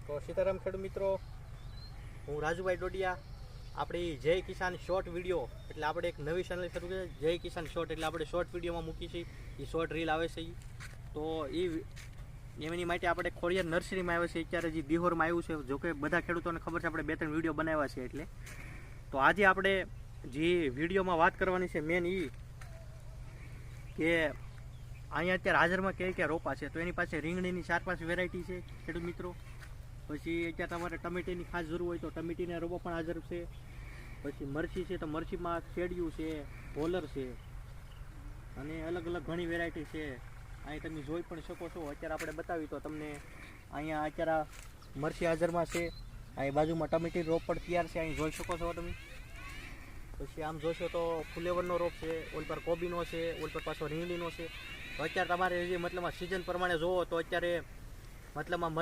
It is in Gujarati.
તો સીતારામ ખેડૂત મિત્રો, હું રાજુભાઈ ડોડિયા. આપણી જય કિસાન શોર્ટ વિડીયો એટલે આપણે એક નવી ચેનલ શરૂ છે, જય કિસાન શોર્ટ. એટલે આપણે શોર્ટ વિડીયોમાં મૂકી છે, એ શોર્ટ રીલ આવે છે. તો એની માટે આપણે ખોડિયાર નર્સરીમાં આવે છે, અત્યારે જે દિહોરમાં આવ્યું છે. જોકે બધા ખેડૂતોને ખબર છે, આપણે 2-3 વિડીયો બનાવ્યા છે. એટલે તો આજે આપણે જે વિડીયોમાં વાત કરવાની છે મેન એ કે અહીંયા અત્યારે હાજરમાં ક્યાં રોપા છે. તો એની પાસે રીંગણીની 4-5 વેરાયટી છે ખેડૂત મિત્રો. પછી અત્યારે તમારે ટમેટીની ખાસ જરૂર હોય તો ટમેટીના રોપા પણ હાજર છે. પછી મરચી છે તો મરચીમાં શેડિયું છે, હોલર છે અને અલગ અલગ ઘણી વેરાયટી છે. અહીં તમે જોઈ પણ શકો છો. અત્યારે આપણે બતાવી તો તમને અહીંયા અત્યારે મરચી હાજરમાં છે. અહીં બાજુમાં ટમેટી રોપ પણ તૈયાર છે, અહીં જોઈ શકો છો તમે. પછી આમ જોશો તો ફુલેવરનો રોપ છે, ઓલ પર કોબીનો છે, ઓલ પર પાછો રીંગણીનો છે. તો અત્યારે તમારે જે મતલબમાં સિઝન પ્રમાણે જોવો તો અત્યારે મતલબમાં